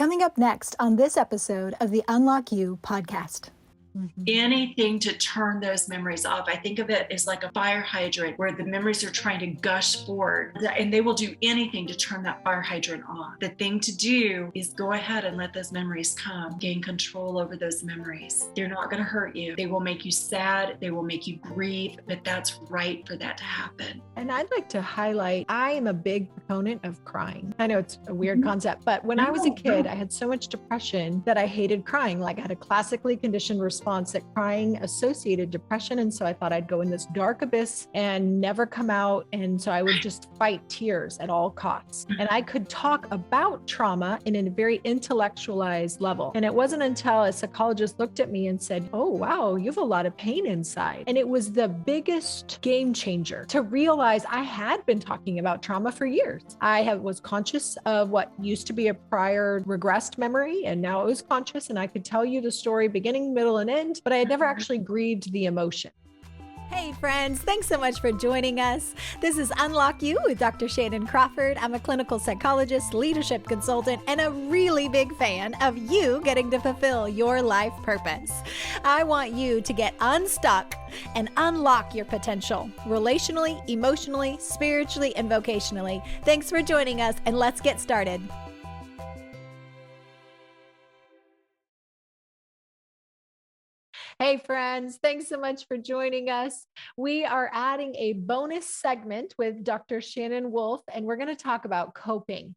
Coming up next on this episode of the Unlock You podcast. Anything to turn those memories off. I think of it as like a fire hydrant where the memories are trying to gush forward, and they will do anything to turn that fire hydrant off. The thing to do is go ahead and let those memories come, gain control over those memories. They're not going to hurt you. They will make you sad. They will make you grieve, but that's right for that to happen. And I'd like to highlight, I am a big proponent of crying. I know it's a weird concept, but when I was a kid, I had so much depression that I hated crying. Like I had a classically conditioned response that crying associated depression. And so I thought I'd go in this dark abyss and never come out. And so I would just fight tears at all costs. And I could talk about trauma in a very intellectualized level. And it wasn't until a psychologist looked at me and said, "Oh, wow, you have a lot of pain inside." And it was the biggest game changer to realize I had been talking about trauma for years. I was conscious of what used to be a prior regressed memory, and now it was conscious, and I could tell you the story beginning, middle, and end, but I had never actually grieved the emotion. Hey friends, thanks so much for joining us. This is Unlock You with Dr. Shannan Crawford. I'm a clinical psychologist, leadership consultant, and a really big fan of you getting to fulfill your life purpose. I want you to get unstuck and unlock your potential relationally, emotionally, spiritually, and vocationally. Thanks for joining us, and let's get started. Hey friends, thanks so much for joining us. We are adding a bonus segment with Dr. Shannan Wolf, and we're going to talk about coping.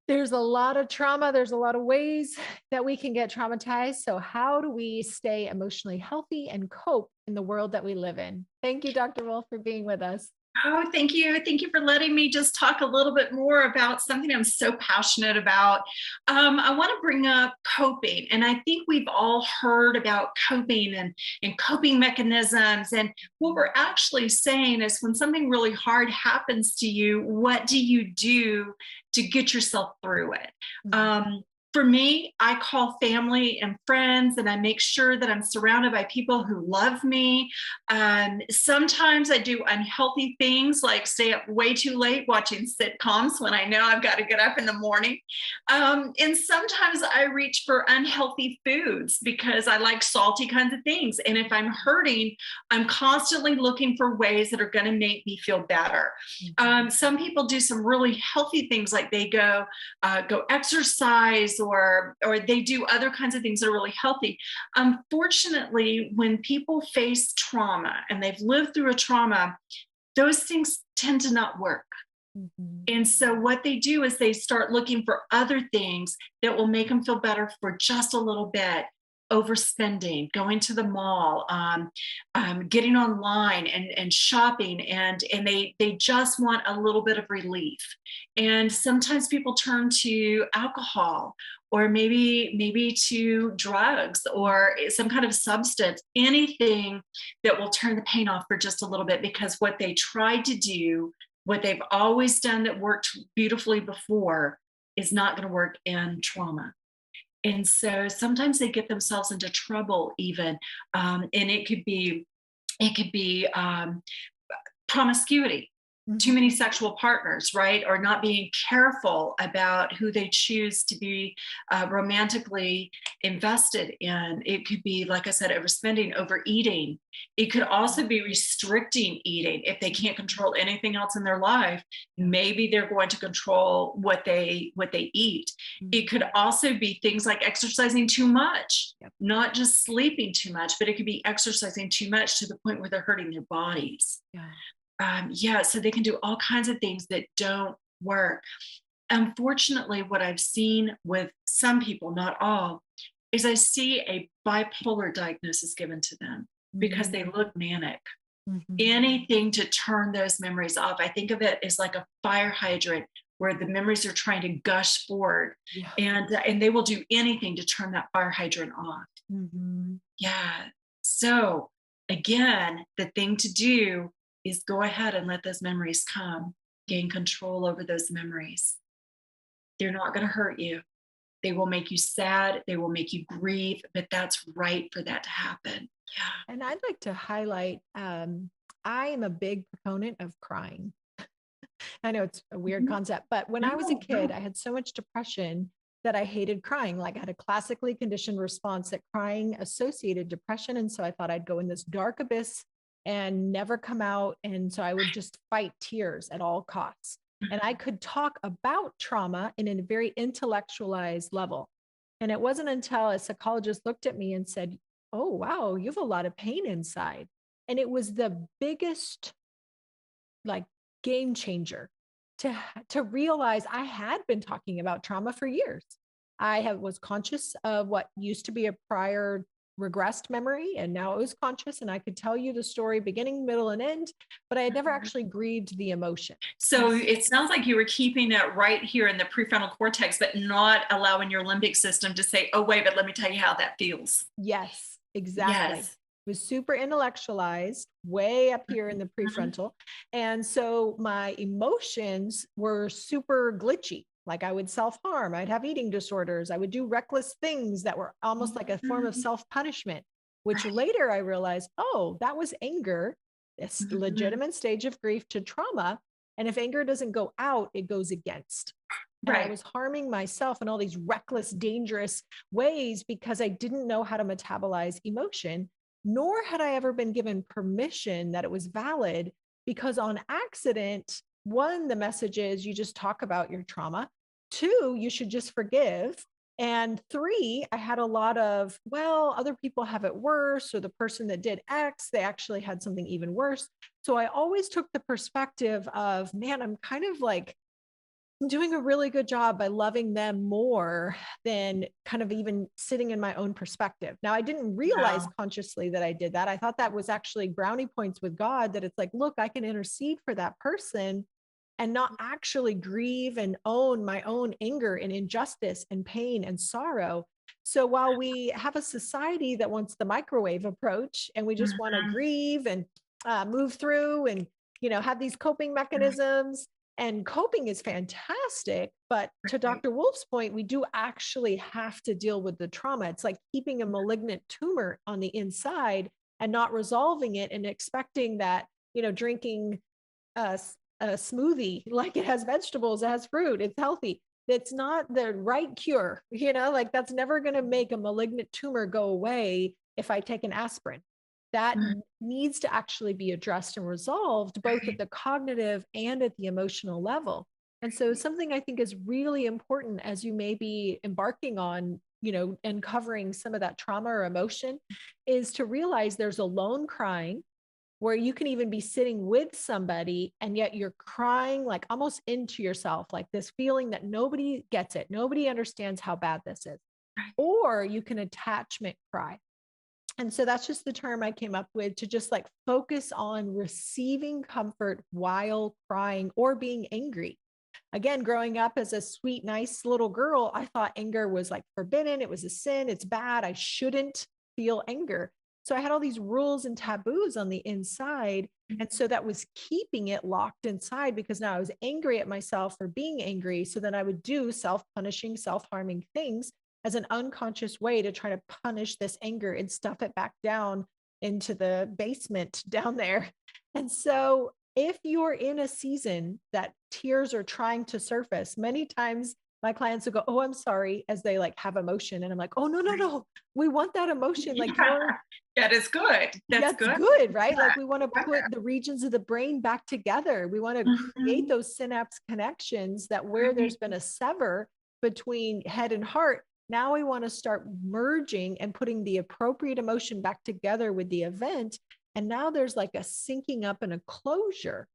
There's a lot of trauma. There's a lot of ways that we can get traumatized. So how do we stay emotionally healthy and cope in the world that we live in? Thank you, Dr. Wolf, for being with us. Oh, thank you. Thank you for letting me just talk a little bit more about something I'm so passionate about. I want to bring up coping. And I think we've all heard about coping and coping mechanisms. And what we're actually saying is when something really hard happens to you, what do you do to get yourself through it? For me, I call family and friends, and I make sure that I'm surrounded by people who love me. Sometimes I do unhealthy things like stay up way too late watching sitcoms when I know I've got to get up in the morning. And sometimes I reach for unhealthy foods because I like salty kinds of things. And if I'm hurting, I'm constantly looking for ways that are going to make me feel better. Some people do some really healthy things, like they go exercise, or they do other kinds of things that are really healthy. Unfortunately, when people face trauma and they've lived through a trauma, those things tend to not work. And so what they do is they start looking for other things that will make them feel better for just a little bit. Overspending, going to the mall, getting online and shopping, and they just want a little bit of relief. And sometimes people turn to alcohol, or maybe to drugs or some kind of substance, anything that will turn the pain off for just a little bit, because what they tried to do, what they've always done that worked beautifully before, is not going to work in trauma. And so sometimes they get themselves into trouble even, and it could be promiscuity, too many sexual partners, right? Or not being careful about who they choose to be romantically invested in. It could be, like I said, overspending, overeating. It could also be restricting eating. If they can't control anything else in their life, maybe they're going to control what they eat. It could also be things like exercising too much, not just sleeping too much, but it could be exercising too much to the point where they're hurting their bodies. So they can do all kinds of things that don't work. Unfortunately, what I've seen with some people, not all, is I see a bipolar diagnosis given to them because they look manic. Anything to turn those memories off. I think of it as like a fire hydrant where the memories are trying to gush forward, and they will do anything to turn that fire hydrant off. So again, the thing to do is go ahead and let those memories come, gain control over those memories. They're not going to hurt you. They will make you sad. They will make you grieve, but that's right for that to happen. And I'd like to highlight, I am a big proponent of crying. I know it's a weird concept, but when I was a kid, I had so much depression that I hated crying. Like I had a classically conditioned response that crying associated depression. And so I thought I'd go in this dark abyss and never come out. And so I would just fight tears at all costs. And I could talk about trauma in a very intellectualized level. And it wasn't until a psychologist looked at me and said, "Oh, wow, you have a lot of pain inside." And it was the biggest like game changer to realize I had been talking about trauma for years. Was conscious of what used to be a prior regressed memory, and now it was conscious, and I could tell you the story beginning, middle, and end, but I had never actually grieved the emotion. So it sounds like you were keeping it right here in the prefrontal cortex, but not allowing your limbic system to say, "Oh, wait, but let me tell you how that feels." Yes, exactly. Yes. It was super intellectualized, way up here in the prefrontal. And so my emotions were super glitchy. Like I would self-harm, I'd have eating disorders, I would do reckless things that were almost like a form of self-punishment, which later I realized, oh, that was anger, a legitimate stage of grief to trauma. And if anger doesn't go out, it goes against. And I was harming myself in all these reckless, dangerous ways because I didn't know how to metabolize emotion, nor had I ever been given permission that it was valid, because on accident, one, the message is you just talk about your trauma. Two, you should just forgive. And three, I had a lot of, well, other people have it worse, or the person that did X, they actually had something even worse. So I always took the perspective of, man, I'm kind of like doing a really good job by loving them more than kind of even sitting in my own perspective. Now, I didn't realize consciously that I did that. I thought that was actually brownie points with God, that it's like, look, I can intercede for that person and not actually grieve and own my own anger and injustice and pain and sorrow. So while we have a society that wants the microwave approach and we just want to grieve and move through and, have these coping mechanisms, and coping is fantastic. But to Dr. Wolf's point, we do actually have to deal with the trauma. It's like keeping a malignant tumor on the inside and not resolving it and expecting that, drinking a smoothie, like it has vegetables, it has fruit, it's healthy. It's not the right cure, like that's never going to make a malignant tumor go away if I take an aspirin. That needs to actually be addressed and resolved both at the cognitive and at the emotional level. And so something I think is really important as you may be embarking on, and covering some of that trauma or emotion, is to realize there's alone crying, where you can even be sitting with somebody and yet you're crying like almost into yourself, like this feeling that nobody gets it. Nobody understands how bad this is. Or you can attachment cry. And so that's just the term I came up with, to just like focus on receiving comfort while crying or being angry. Again, growing up as a sweet, nice little girl, I thought anger was like forbidden. It was a sin. It's bad. I shouldn't feel anger. So I had all these rules and taboos on the inside. And so that was keeping it locked inside, because now I was angry at myself for being angry. So then I would do self-punishing, self-harming things as an unconscious way to try to punish this anger and stuff it back down into the basement down there. And so if you're in a season that tears are trying to surface, many times my clients will go, "Oh, I'm sorry," as they like have emotion. And I'm like, "Oh, no. We want that emotion." Like that is good. That's good, right? Like we want to put the regions of the brain back together. We want to create those synapse connections that where there's been a sever between head and heart, now we want to start merging and putting the appropriate emotion back together with the event. And now there's like a syncing up and a closure.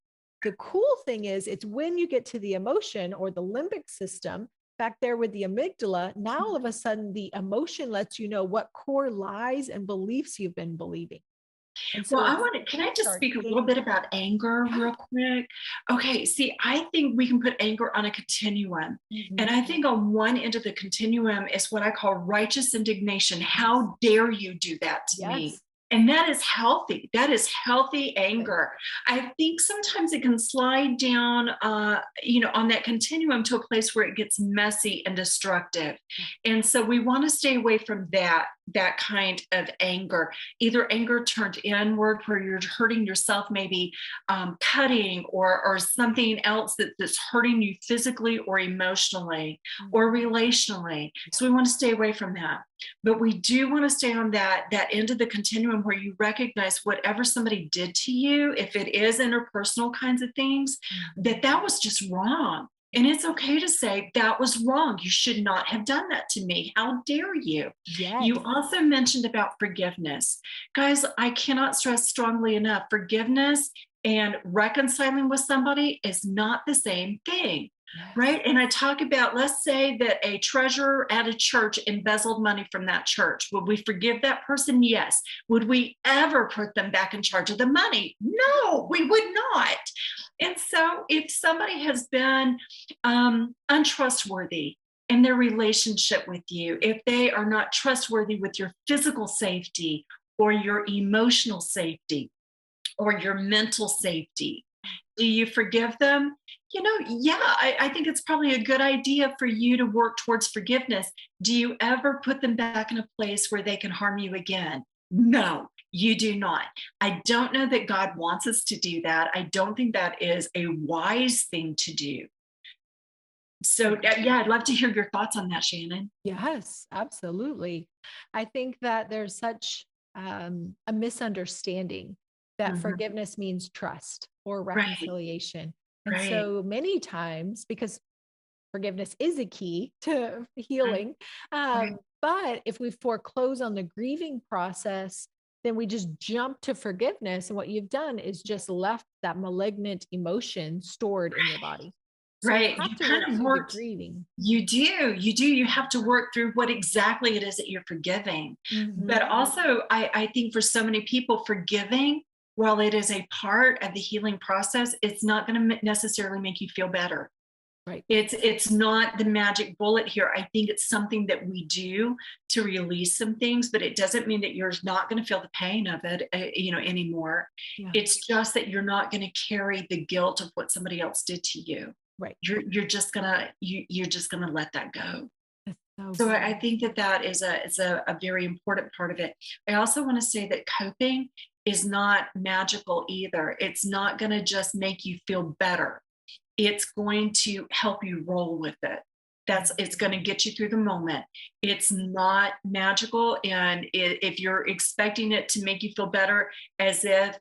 The cool thing is, it's when you get to the emotion or the limbic system back there with the amygdala, now all of a sudden the emotion lets you know what core lies and beliefs you've been believing. And so can I just speak a little bit about anger real quick? Okay. See, I think we can put anger on a continuum. And I think on one end of the continuum is what I call righteous indignation. How dare you do that to me? And that is healthy. That is healthy anger. I think sometimes it can slide down, on that continuum to a place where it gets messy and destructive. And so we want to stay away from that. that kind of anger, either anger turned inward where you're hurting yourself, maybe cutting or something else that's hurting you physically or emotionally or relationally. So we want to stay away from that. But we do want to stay on that end of the continuum where you recognize whatever somebody did to you, if it is interpersonal kinds of things, that was just wrong. And it's okay to say that was wrong. You should not have done that to me. How dare you? Yes. You also mentioned about forgiveness. Guys, I cannot stress strongly enough, forgiveness and reconciling with somebody is not the same thing. Yes. Right. And I talk about, let's say that a treasurer at a church embezzled money from that church. Would we forgive that person? Yes. Would we ever put them back in charge of the money? No, we would not. And so if somebody has been untrustworthy in their relationship with you, if they are not trustworthy with your physical safety or your emotional safety or your mental safety, do you forgive them? Yeah, I think it's probably a good idea for you to work towards forgiveness. Do you ever put them back in a place where they can harm you again? No, you do not. I don't know that God wants us to do that. I don't think that is a wise thing to do. So, yeah, I'd love to hear your thoughts on that, Shannan. Yes, absolutely. I think that there's such a misunderstanding that forgiveness means trust or reconciliation. And so many times, because forgiveness is a key to healing, but if we foreclose on the grieving process, then we just jump to forgiveness. And what you've done is just left that malignant emotion stored in your body. So You have to kind of work through the grieving. You do. You have to work through what exactly it is that you're forgiving. But also, I think for so many people, forgiving, while it is a part of the healing process, it's not going to necessarily make you feel better. Right. It's not the magic bullet here. I think it's something that we do to release some things, but it doesn't mean that you're not going to feel the pain of it, anymore. Yeah. It's just that you're not going to carry the guilt of what somebody else did to you. Right. You're just gonna let that go. So I think that is a very important part of it. I also want to say that coping is not magical either. It's not going to just make you feel better. It's going to help you roll with it. It's going to get you through the moment. It's not magical. And if you're expecting it to make you feel better, as if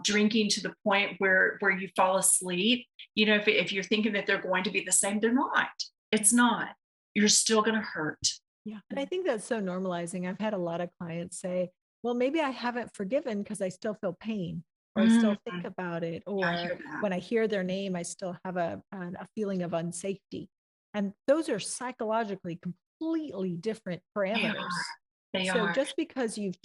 drinking to the point where you fall asleep, if you're thinking that they're going to be the same, they're not. It's not. You're still going to hurt. Yeah. And I think that's so normalizing. I've had a lot of clients say, well, maybe I haven't forgiven because I still feel pain, or I still think about it, or when I hear their name, I still have a feeling of unsafety. And those are psychologically completely different parameters. They so are. Just because you've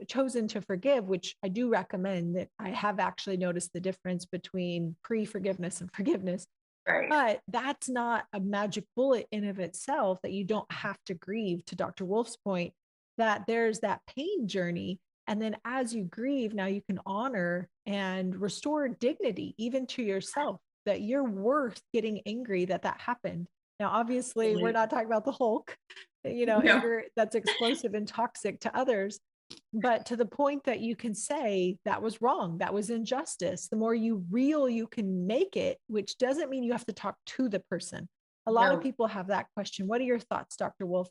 chosen to forgive, which I do recommend, that I have actually noticed the difference between pre-forgiveness and forgiveness. Right. But that's not a magic bullet in of itself, that you don't have to grieve, to Dr. Wolf's point, that there's that pain journey. And then as you grieve, now you can honor and restore dignity even to yourself, that you're worth getting angry that happened. Now, obviously, we're not talking about the Hulk, anger that's explosive and toxic to others, but to the point that you can say that was wrong, that was injustice. The more you can make it, which doesn't mean you have to talk to the person. A lot of people have that question. What are your thoughts, Dr. Wolf?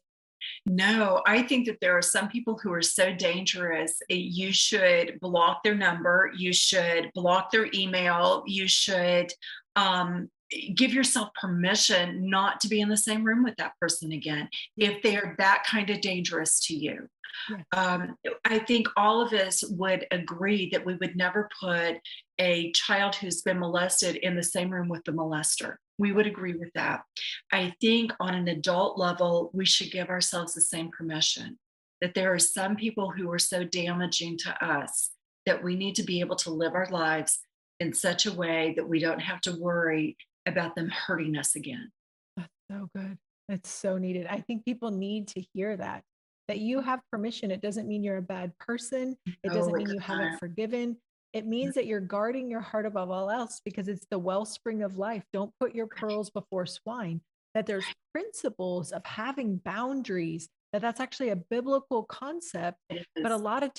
No, I think that there are some people who are so dangerous. You should block their number. You should block their email. You should give yourself permission not to be in the same room with that person again, if they are that kind of dangerous to you. I think all of us would agree that we would never put a child who's been molested in the same room with the molester. We would agree with that. I think on an adult level, we should give ourselves the same permission, that there are some people who are so damaging to us that we need to be able to live our lives in such a way that we don't have to worry about them hurting us again. That's so good. It's so needed. I think people need to hear that you have permission. It doesn't mean you're a bad person. It doesn't mean you haven't forgiven. It means that you're guarding your heart above all else, because it's the wellspring of life. Don't put your pearls before swine. That there's principles of having boundaries that that's actually a biblical concept. It But a is. lot of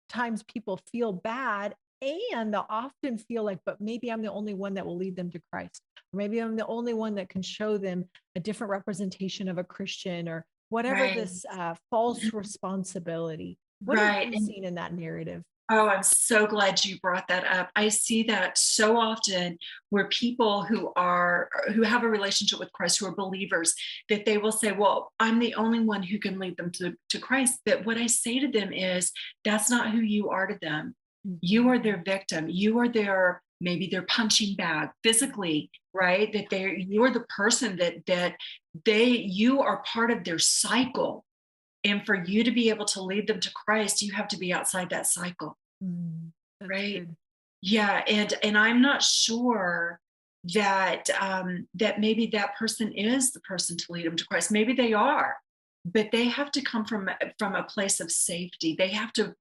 times people feel bad, and they'll often feel like, but maybe I'm the only one that will lead them to Christ. Or maybe I'm the only one that can show them a different representation of a Christian, or whatever Right. this false responsibility. What have Right. you seen in that narrative? Oh, I'm so glad you brought that up. I see that so often where people who have a relationship with Christ, who are believers, that they will say, well, I'm the only one who can lead them to Christ. But what I say to them is, that's not who you are to them. You are their victim. You are maybe their punching bag physically, right? You're the person you are part of their cycle. And for you to be able to lead them to Christ, you have to be outside that cycle, That's right? good. Yeah, and I'm not sure that that maybe that person is the person to lead them to Christ. Maybe they are, but they have to come from a place of safety. They have to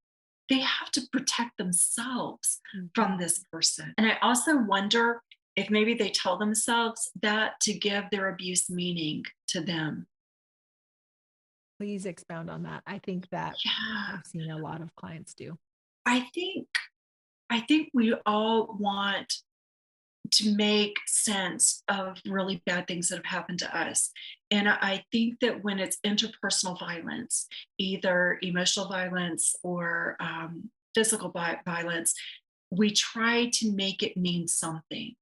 protect themselves from this person. And I also wonder if maybe they tell themselves that to give their abuse meaning to them. Please expound on that. I think that Yeah, I've seen a lot of clients do. I think I think we all want to make sense of really bad things that have happened to us. And I think that when it's interpersonal violence, either emotional violence or physical violence, we try to make it mean something.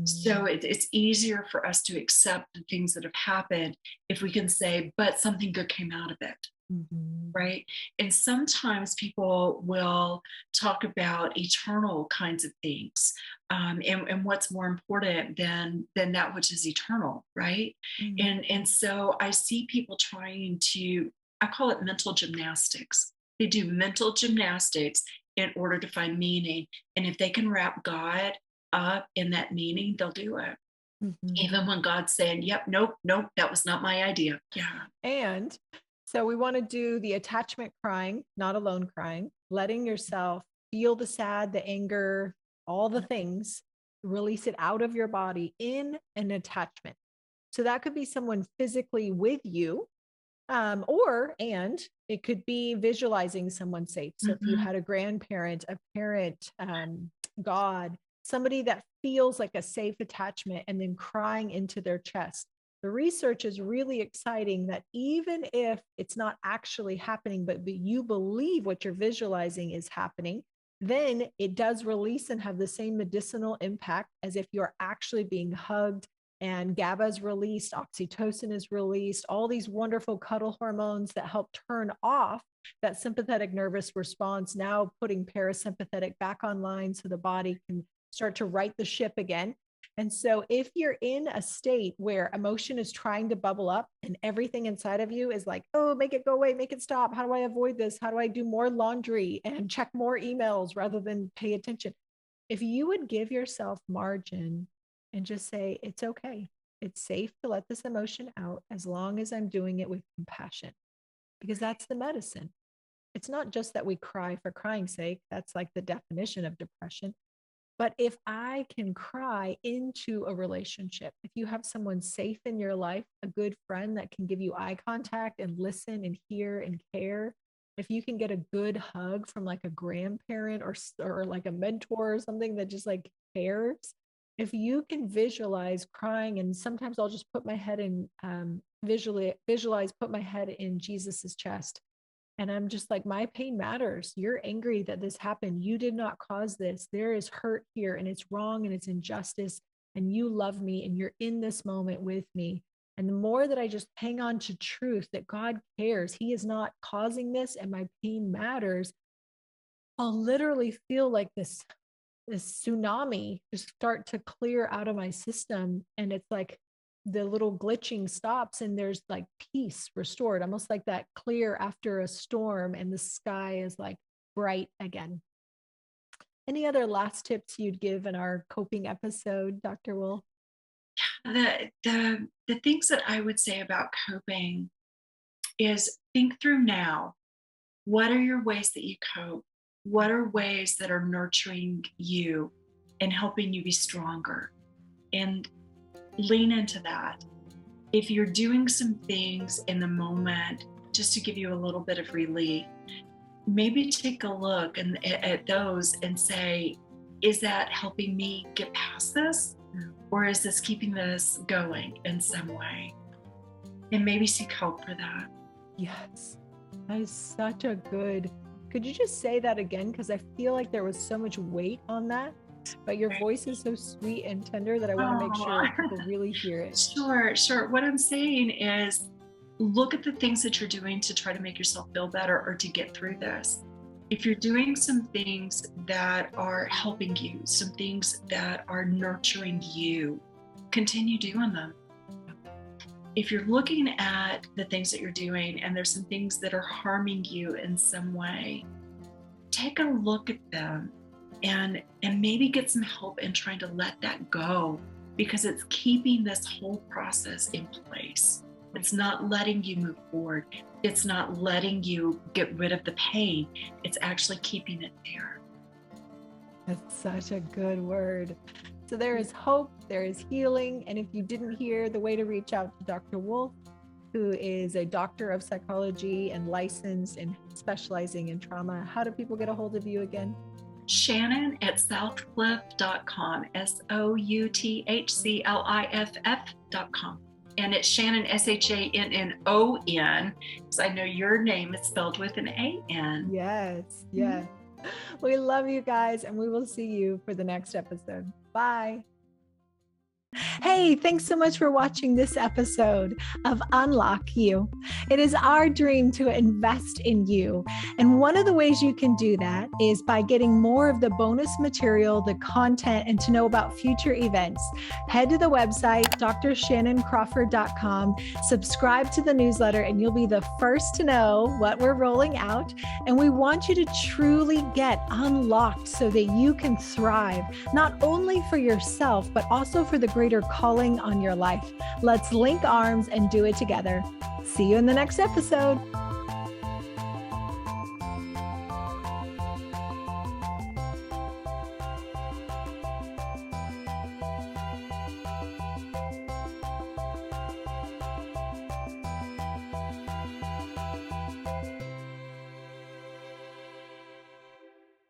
So Mhm. it's easier for us to accept the things that have happened if we can say, but something good came out of it. Mhm. Right. And sometimes people will talk about eternal kinds of things, and what's more important than that which is eternal, right? Mm. And so I see people trying to, I call it mental gymnastics. They do mental gymnastics in order to find meaning. And if they can wrap God up in that meaning, they'll do it. Mhm. Even when God's saying, yep, nope, nope, that was not my idea. Yeah. And so we want to do the attachment crying, not alone crying, letting yourself feel the sad, the anger, all the things, release it out of your body in an attachment. So that could be someone physically with you, and it could be visualizing someone safe. So if you Mhm. had a grandparent, a parent, God, somebody that feels like a safe attachment, and then crying into their chest. The research is really exciting that even if it's not actually happening, but you believe what you're visualizing is happening, then it does release and have the same medicinal impact as if you're actually being hugged, and GABA is released, oxytocin is released, all these wonderful cuddle hormones that help turn off that sympathetic nervous response, now putting parasympathetic back online so the body can start to right the ship again. And so if you're in a state where emotion is trying to bubble up and everything inside of you is like, oh, make it go away, make it stop. How do I avoid this? How do I do more laundry and check more emails rather than pay attention? If you would give yourself margin and just say, it's okay. It's safe to let this emotion out as long as I'm doing it with compassion, because that's the medicine. It's not just that we cry for crying's sake. That's like the definition of depression. But if I can cry into a relationship, if you have someone safe in your life, a good friend that can give you eye contact and listen and hear and care, if you can get a good hug from like a grandparent or like a mentor or something that just like cares, if you can visualize crying, and sometimes I'll just put my head in visualize, put my head in Jesus's chest, and I'm just like, my pain matters. You're angry that this happened. You did not cause this. There is hurt here, and it's wrong, and it's injustice. And you love me, and you're in this moment with me. And the more that I just hang on to truth that God cares, He is not causing this, and my pain matters, I'll literally feel like this tsunami just start to clear out of my system. And it's like the little glitching stops, and there's like peace restored, almost like that clear after a storm, and the sky is like bright again. Any other last tips you'd give in our coping episode, Dr. Will? The things that I would say about coping is think through now. What are your ways that you cope? What are ways that are nurturing you and helping you be stronger? And lean into that. If you're doing some things in the moment just to give you a little bit of relief, maybe take a look at those and say, is that helping me get past this? Or is this keeping this going in some way? And maybe seek help for that. Yes, that is such a good, could you just say that again? Because I feel like there was so much weight on that, but your voice is so sweet and tender that I want to make sure people really hear it. Sure. What I'm saying is, look at the things that you're doing to try to make yourself feel better or to get through this. If you're doing some things that are helping you, some things that are nurturing you, continue doing them. If you're looking at the things that you're doing and there's some things that are harming you in some way, take a look at them and maybe get some help in trying to let that go, because it's keeping this whole process in place. It's not letting you move forward. It's not letting you get rid of the pain. It's actually keeping it there. That's such a good word. So there is hope, there is healing. And if you didn't hear, the way to reach out to Dr. Wolf, who is a doctor of psychology and licensed and specializing in trauma. How do people get a hold of you again? Shannan at southcliff.com, SOUTHCLIFF.com. And it's Shannan, SHANNON, because I know your name is spelled with an AN. Yes. We love you guys, and we will see you for the next episode. Bye. Hey, thanks so much for watching this episode of Unlock You. It is our dream to invest in you. And one of the ways you can do that is by getting more of the bonus material, the content, and to know about future events. Head to the website, drshannancrawford.com, subscribe to the newsletter, and you'll be the first to know what we're rolling out. And we want you to truly get unlocked so that you can thrive, not only for yourself, but also for the greater calling on your life. Let's link arms and do it together. See you in the next episode.